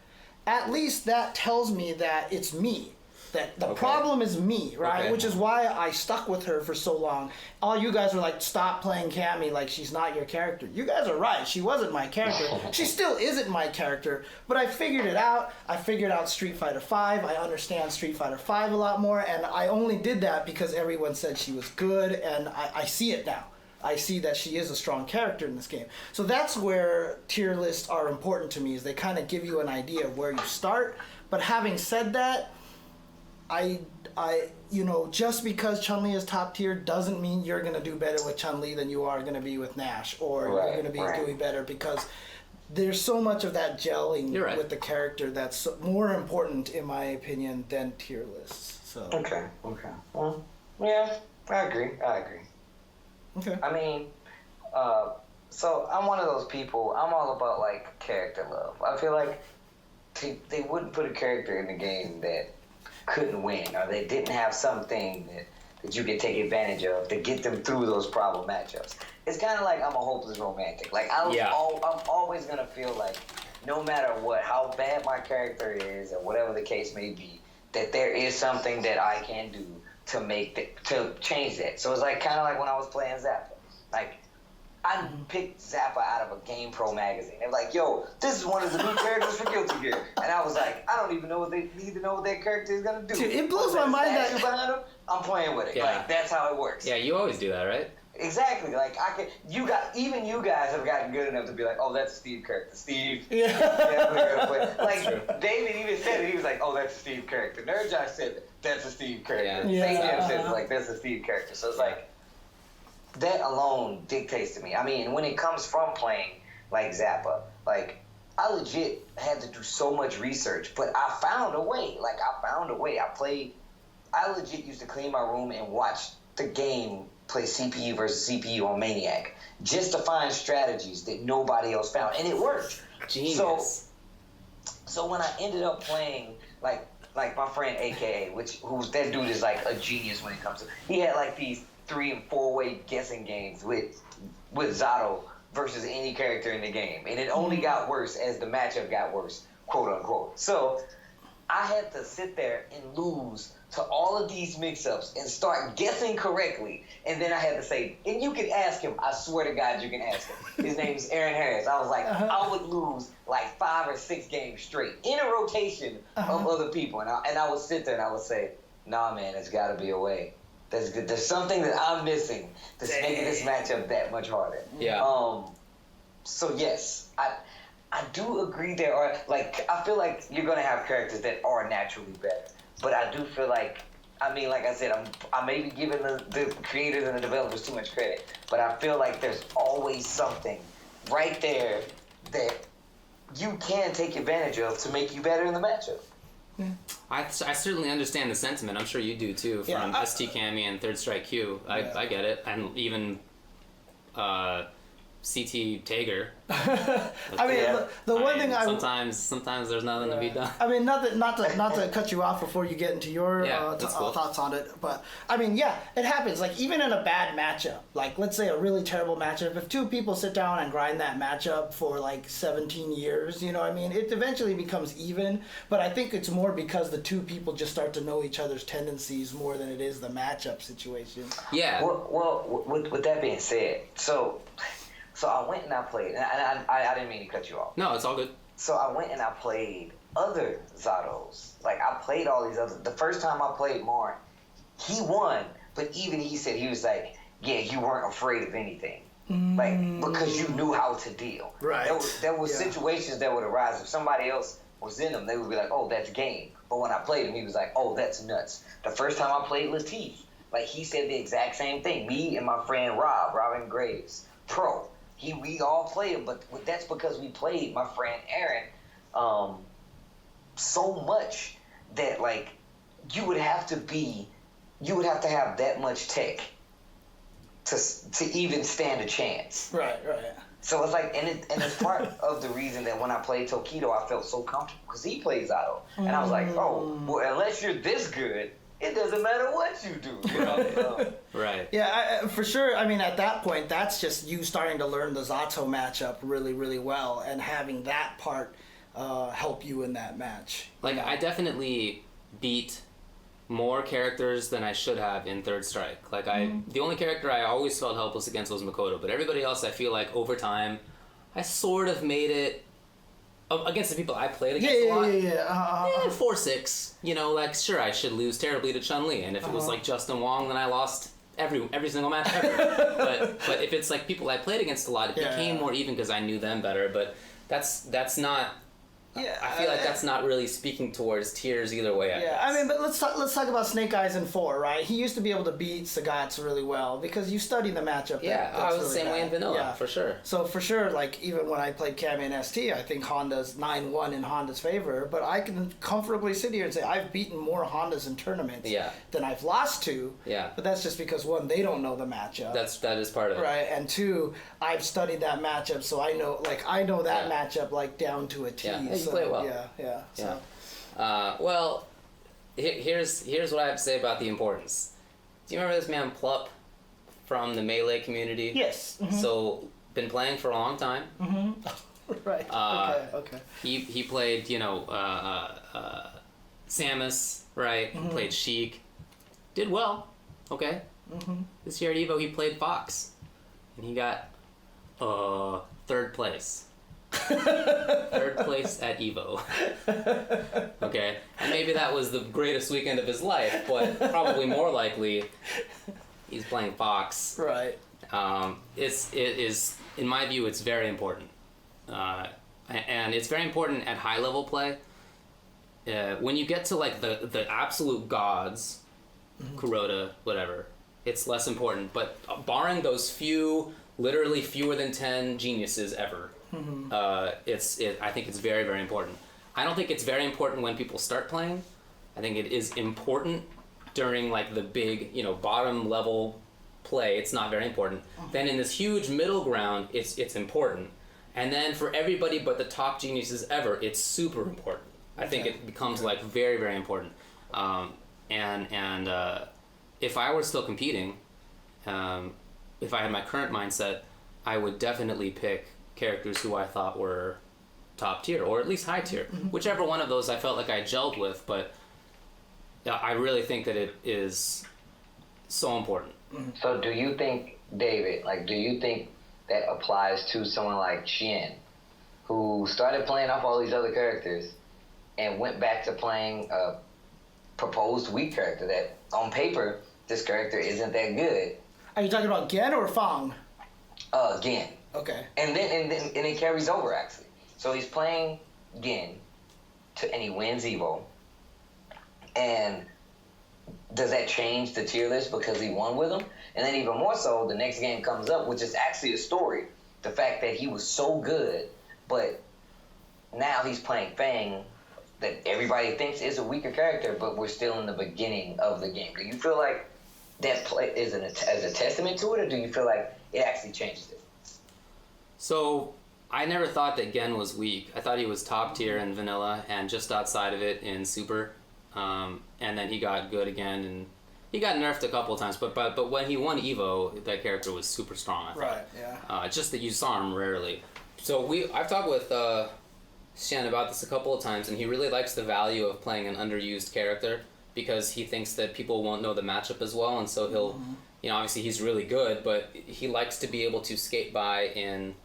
at least that tells me that it's me. That the problem is me, right? Which is why I stuck with her for so long. All you guys were like, stop playing Cammy, like she's not your character. You guys are right, she wasn't my character. She still isn't my character, but I figured it out. I figured out Street Fighter V. I understand Street Fighter V a lot more, and I only did that because everyone said she was good, and I see it now. I see that she is a strong character in this game. So that's where tier lists are important to me, is they kind of give you an idea of where you start. But having said that, I just because Chun-Li is top tier doesn't mean you're going to do better with Chun-Li than you are going to be with Nash, or you're going to be doing better, because there's so much of that gelling with the character that's more important, in my opinion, than tier lists. So. Okay. Well, yeah, I agree. Okay. I mean, so I'm one of those people, I'm all about, like, character love. I feel like they wouldn't put a character in the game that couldn't win, or they didn't have something that you could take advantage of to get them through those problem matchups. It's kind of like I'm a hopeless romantic. Like, I'm always going to feel like, no matter what, how bad my character is, or whatever the case may be, that there is something that I can do to change that. So it's like kind of like when I was playing Zappa. Like, I picked Zappa out of a Game Pro magazine. They're like, yo, this is one of the new characters for Guilty Gear. And I was like, I don't even know what they need to know what that character is going to do. Dude, it blows my mind that... behind him, I'm playing with it. Yeah. Like, that's how it works. Yeah, you always do that, right? Exactly. Like, even you guys have gotten good enough to be like, oh, that's a Steve character. Steve. Yeah. Gonna play. Like, David even said it. He was like, oh, that's a Steve character. Nerd Josh said, that's a Steve character. Yeah. Said, like, that's a Steve character. So it's like, that alone dictates to me. I mean, when it comes from playing like Zappa, like, I legit had to do so much research, but I found a way. I legit used to clean my room and watch the game play CPU versus CPU on Maniac just to find strategies that nobody else found, and it worked. Genius. So when I ended up playing like my friend AKA, that dude is like a genius when it comes to, he had like these 3- and 4-way guessing games with Zato versus any character in the game, and it only got worse as the matchup got worse, quote unquote. So I had to sit there and lose to all of these mix-ups and start guessing correctly, and then I had to say, and you can ask him, I swear to God you can ask him. His name's Aaron Harris. I was like, I would lose like 5 or 6 games straight in a rotation of other people, and I would sit there and I would say, nah, man, it's got to be a way. There's something that I'm missing that's making this matchup that much harder. Yeah. So yes, I do agree there are, like, I feel like you're going to have characters that are naturally better. But I do feel like, I mean, like I said, I may be giving the creators and the developers too much credit, but I feel like there's always something right there that you can take advantage of to make you better in the matchup. Yeah. I certainly understand the sentiment. I'm sure you do too. From ST Cami and Third Strike Q, I get it, and even CT Tager. I mean, the one thing sometimes there's nothing to be done. I mean, not to cut you off before you get into your cool. thoughts on it, but I mean, yeah, it happens. Like even in a bad matchup, like let's say a really terrible matchup, if two people sit down and grind that matchup for like 17 years, you know what I mean? It eventually becomes even, but I think it's more because the two people just start to know each other's tendencies more than it is the matchup situation. Yeah. Well, with that being said, so I went and I played, and I didn't mean to cut you off. No, it's all good. So I went and I played other Zatos. Like, I played all these other... The first time I played Marn, he won, but even he said, he was like, yeah, you weren't afraid of anything. Like, because you knew how to deal. Right. There were situations that would arise. If somebody else was in them, they would be like, oh, that's game. But when I played him, he was like, oh, that's nuts. The first time I played Latif, like, he said the exact same thing. Me and my friend Robin Graves, pro. We all played him, but that's because we played my friend Aaron so much that, like, you would have to have that much tech to even stand a chance. Right. So it's like, and it's part of the reason that when I played Tokido, I felt so comfortable because he plays Zato, and I was like, oh, well, unless you're this good, it doesn't matter what you do. You know? Right. Yeah, for sure. I mean, at that point, that's just you starting to learn the Zato matchup really, really well, and having that part help you in that match. Like, I definitely beat more characters than I should have in Third Strike. Like, the only character I always felt helpless against was Makoto, but everybody else, I feel like over time, I sort of made it against the people I played against a lot. 4-6. You know, like, sure, I should lose terribly to Chun-Li, and if it was like Justin Wong, then I lost every single match ever. but if it's like people I played against a lot, it became more even because I knew them better. But that's not. Yeah, I feel like that's not really speaking towards tiers either way. I mean, but let's talk about Snake Eyes in 4, right? He used to be able to beat Sagat's really well because you study the matchup. Yeah, I was the same way in Vanilla, for sure. So for sure, like even when I played Cami and ST, I think Honda's 9-1 in Honda's favor, but I can comfortably sit here and say I've beaten more Hondas in tournaments than I've lost to. Yeah. But that's just because, one, they don't know the matchup. That is part of it. Right, and two, I've studied that matchup, so I know that matchup like down to a T. Yeah. You play well. So. Well, here's what I have to say about the importance. Do you remember this man Plup from the Melee community? Yes. Mm-hmm. So, been playing for a long time. Mm-hmm. Right. Okay. He played, Samus, right? Mm-hmm. He played Sheik. Did well. Okay. Mm-hmm. This year at EVO, he played Fox. And he got 3rd place. 3rd place at EVO. Okay, and maybe that was the greatest weekend of his life, but probably more likely he's playing Fox. Right. It is, in my view, it's very important, and it's very important at high level play. When you get to like the absolute gods, Kuroda, whatever, it's less important. But barring those few, literally fewer than 10 geniuses ever. I think it's very, very important. I don't think it's very important when people start playing. I think it is important during like the big, bottom level play. It's not very important. Then in this huge middle ground, it's important. And then for everybody but the top geniuses ever, it's super important. I think it becomes like very, very important. And if I were still competing, if I had my current mindset, I would definitely pick characters who I thought were top tier, or at least high tier. Whichever one of those I felt like I gelled with, but I really think that it is so important. So do you think, David, do you think that applies to someone like Chien, who started playing off all these other characters and went back to playing proposed weak character that on paper this character isn't that good. Are you talking about Gen or Fang? Gen. Okay. And then it carries over actually. So he's playing Gen, and he wins Evo. And does that change the tier list because he won with him? And then even more so, the next game comes up, which is actually a story. The fact that he was so good, but now he's playing Fang, that everybody thinks is a weaker character, but we're still in the beginning of the game. Do you feel like that play is as a testament to it, or do you feel like it actually changes it? So I never thought that Gen was weak. I thought he was top tier in vanilla and just outside of it in super. And then he got good again, and he got nerfed a couple of times. But when he won Evo, that character was super strong. I thought. Right. Yeah. It's just that you saw him rarely. So I've talked with Shen about this a couple of times, and he really likes the value of playing an underused character because he thinks that people won't know the matchup as well, and so he'll, obviously he's really good, but he likes to be able to skate by in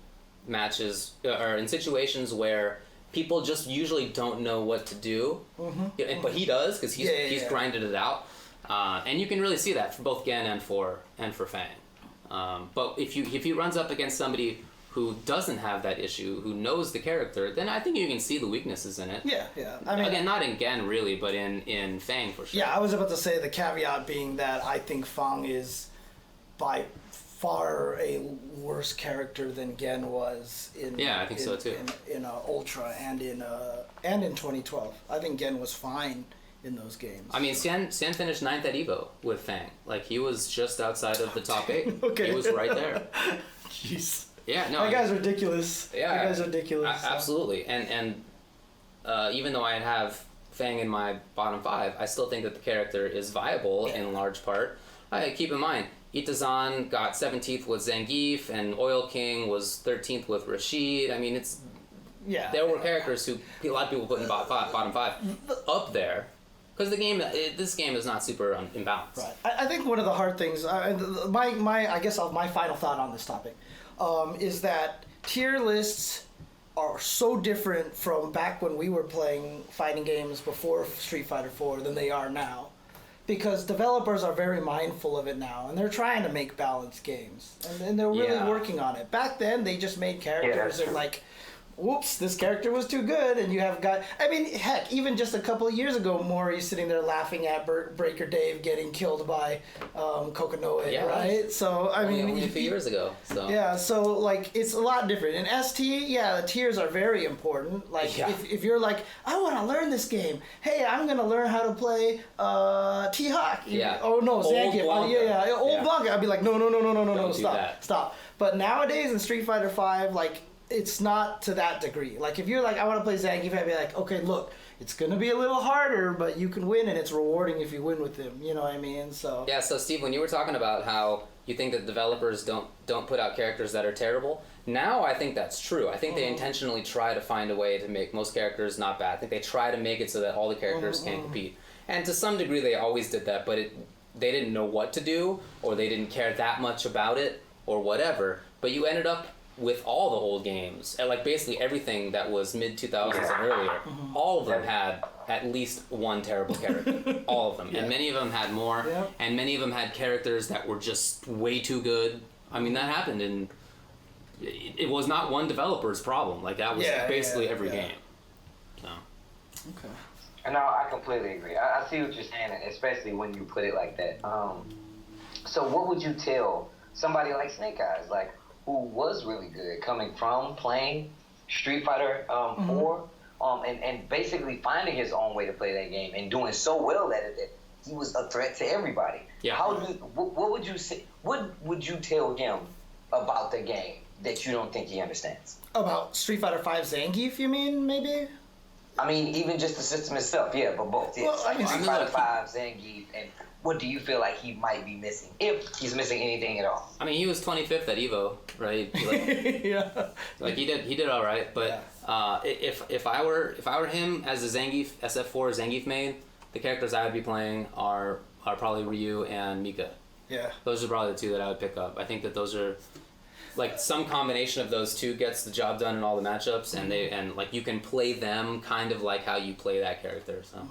matches or in situations where people just usually don't know what to do, but he does because he's grinded it out, and you can really see that for both Gen and for Fang. But if he runs up against somebody who doesn't have that issue, who knows the character, then I think you can see the weaknesses in it. Yeah. I mean, again, not in Gen really, but in Fang for sure. Yeah, I was about to say the caveat being that I think Fang is by far a worse character than Gen was in. Yeah, I think so too. In Ultra and in 2012, I think Gen was fine in those games. I mean, Sen finished 9th at Evo with Fang. Like he was just outside of the top 8. Okay. He was right there. Jeez. Yeah, no. That guy's ridiculous. Yeah, that guy's ridiculous. Absolutely. And even though I have Fang in my bottom 5, I still think that the character is viable in large part. Keep in mind, Itazan got 17th with Zangief, and Oil King was 13th with Rashid. I mean, there were characters who a lot of people put in bottom 5 up there. Because this game is not super imbalanced. Right. I think one of the hard things, my final thought on this topic, is that tier lists are so different from back when we were playing fighting games before Street Fighter 4 than they are now. Because developers are very mindful of it now, and they're trying to make balanced games. And they're really working on it. Back then, they just made characters and like, whoops, this character was too good, and you have got... I mean, heck, even just a couple of years ago, Maury's sitting there laughing at Breaker Dave getting killed by Kokonoe, right? So, I mean... Only a few years ago, so... Yeah, so, like, it's a lot different. In ST, the tiers are very important. Like, if you're like, I want to learn this game. Hey, I'm going to learn how to play T-Hawk. Yeah. Oh, no, Zangief. Blanca. Old Blanca. I'd be like, no, Stop. stop. But nowadays in Street Fighter 5, like... It's not to that degree. Like, if you're like, I want to play Zangief, I'd be like, okay, look, it's going to be a little harder, but you can win, and it's rewarding if you win with him. You know what I mean? So yeah, so Steve, when you were talking about how you think that developers don't put out characters that are terrible, now I think that's true. I think they intentionally try to find a way to make most characters not bad. I think they try to make it so that all the characters can compete. And to some degree, they always did that, but they didn't know what to do, or they didn't care that much about it, or whatever. But you ended up with all the old games, and like basically everything that was mid-2000s and earlier, all of them had at least one terrible character. All of them. And many of them had more, and many of them had characters that were just way too good. I mean, that happened, and it was not one developer's problem. Like, that was basically every game. So. Okay. No, I completely agree. I see what you're saying, especially when you put it like that. So what would you tell somebody like Snake Eyes, like, who was really good, coming from playing Street Fighter 4, and basically finding his own way to play that game and doing so well at it that he was a threat to everybody. Yeah. What would you say? What would you tell him about the game that you don't think he understands? About Street Fighter 5 Zangief, you mean, maybe? I mean, even just the system itself, but both. Well, I mean, Street Fighter 5 Zangief, and what do you feel like he might be missing, if he's missing anything at all? I mean, he was 25th at Evo, right? Like, like he did all right. But if I were him as a Zangief SF4 Zangief main, the characters I would be playing are probably Ryu and Mika. Yeah. Those are probably the two that I would pick up. I think that those are like some combination of those two gets the job done in all the matchups, and like you can play them kind of like how you play that character. So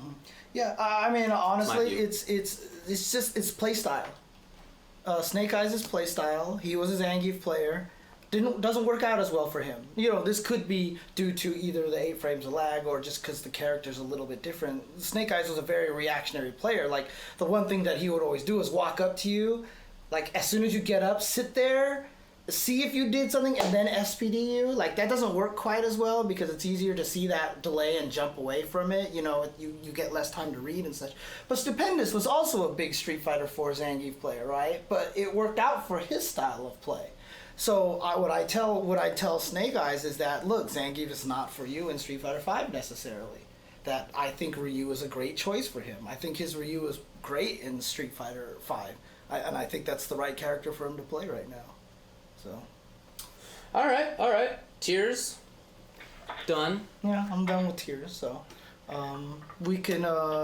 Yeah, I mean honestly, it's play style. Snake Eyes' play style. He was a Zangief player. Doesn't work out as well for him. You know, this could be due to either the 8 frames of lag or just because the character's a little bit different. Snake Eyes was a very reactionary player. Like, the one thing that he would always do is walk up to you, like, as soon as you get up, sit there, see if you did something, and then SPD you. Like, that doesn't work quite as well because it's easier to see that delay and jump away from it. You know, you get less time to read and such. But Stupendous was also a big Street Fighter IV Zangief player, right? But it worked out for his style of play. So what I tell Snake Eyes is that, look, Zangief is not for you in Street Fighter V necessarily. That I think Ryu is a great choice for him. I think his Ryu is great in Street Fighter V. And I think that's the right character for him to play right now. So. All right. Tears. Done. Yeah, I'm done with Tears, so. We can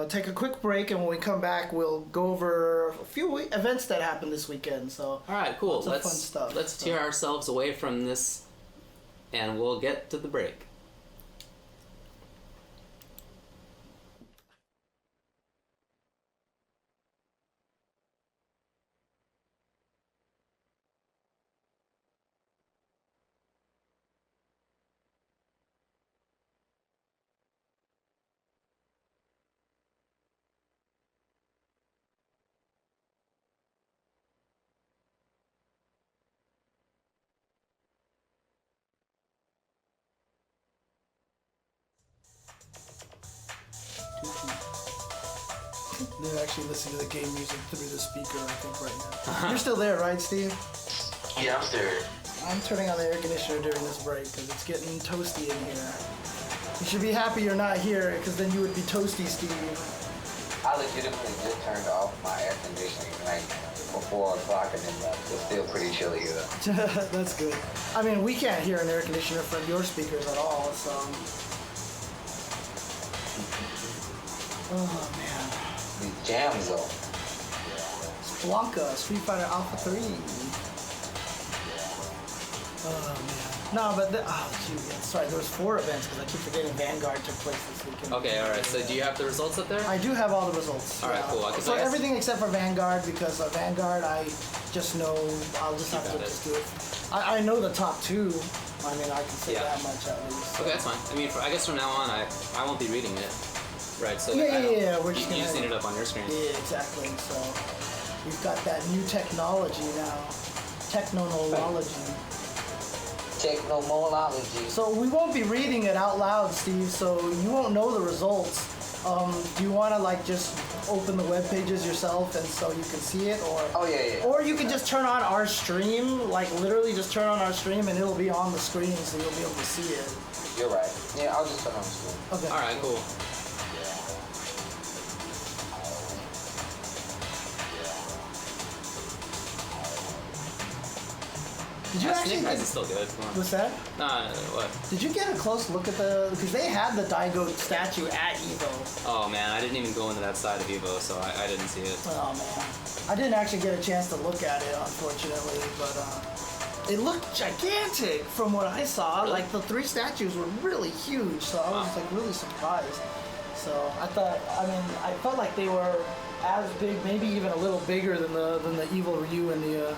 take a quick break, and when we come back, we'll go over a few events that happened this weekend. So, all right, cool. Fun stuff. Let's tear ourselves away from this, and we'll get to the break. They're actually listening to the game music through the speaker, I think, right now. You're still there, right, Steve? Yeah, I'm still here. I'm turning on the air conditioner during this break because it's getting toasty in here. You should be happy you're not here because then you would be toasty, Steve. I legitimately just turned off my air conditioning like before 4 o'clock and then it's still pretty chilly here. That's good. I mean, we can't hear an air conditioner from your speakers at all, so. Oh, man. The Jam Zone. Blanca, Street Fighter Alpha 3. Oh, man. No, but, sorry, there was 4 events because I keep forgetting Vanguard took place this weekend. Okay, alright, so do you have the results up there? I do have all the results. Alright, cool. So everything except for Vanguard, because Vanguard, I just know, I'll just have to just do it. I know the top 2. I mean, I can say that much at least. Okay, that's fine. I mean, I guess from now on, I won't be reading it. Right, so yeah, we're just you just need it up on your screen. Yeah, exactly. So we've got that new technology now. Technology. Technomology. So we won't be reading it out loud, Steve, so you won't know the results. Do you want to like just open the web pages yourself and so you can see it, or? Oh yeah. Or you can just turn on our stream, like literally just turn on our stream and it'll be on the screen so you'll be able to see it. You're right. Yeah, I'll just turn on the screen. Okay. All right, cool. Did you actually? Snake Eyes is still good. Come on. What's that? Nah, what? Did you get a close look at because they had the Daigo statue at Evo. Oh man, I didn't even go into that side of Evo, so I didn't see it. Oh man, I didn't actually get a chance to look at it, unfortunately, but it looked gigantic from what I saw. Really? Like the 3 statues were really huge, so I was like really surprised. So I thought, I mean, I felt like they were as big, maybe even a little bigger than the Evil Ryu and the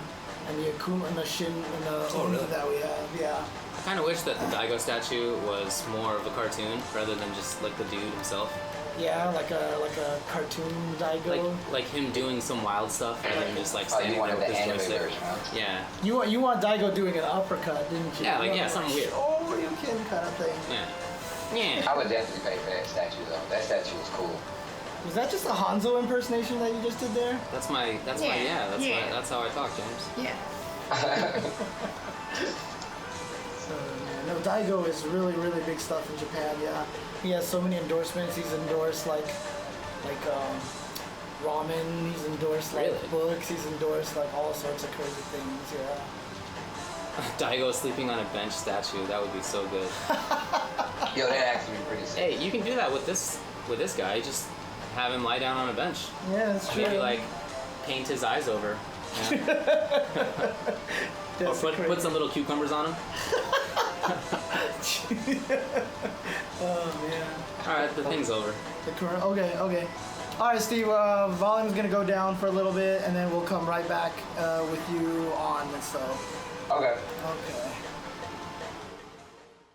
Akuma and the Shin and the Oni that we have. Yeah. I kind of wish that the Daigo statue was more of a cartoon rather than just like the dude himself. Yeah, like a cartoon Daigo. Like him doing some wild stuff and then just like standing there with his joystick. Version, huh? Yeah. You want Daigo doing an uppercut, didn't you? Yeah, like something weird. Oh, Ryukin kind of thing. Yeah. Yeah. I would definitely pay for that statue though. That statue was cool. Was that just a Hanzo impersonation that you just did there? That's how I talk, James. Yeah. No, Daigo is really, really big stuff in Japan. Yeah, he has so many endorsements. He's endorsed like ramen. He's endorsed like books. He's endorsed like all sorts of crazy things. Yeah. Daigo sleeping on a bench statue. That would be so good. Yo, that actually be pretty sick. Hey, you can do that with this guy. Just have him lie down on a bench. Yeah, that's true. Maybe like paint his eyes over. Yeah. Or put some little cucumbers on them. Oh man. All right, the thing's over. The current. Okay. All right, Steve. Volume's gonna go down for a little bit, and then we'll come right back with you on. So. Okay. Okay.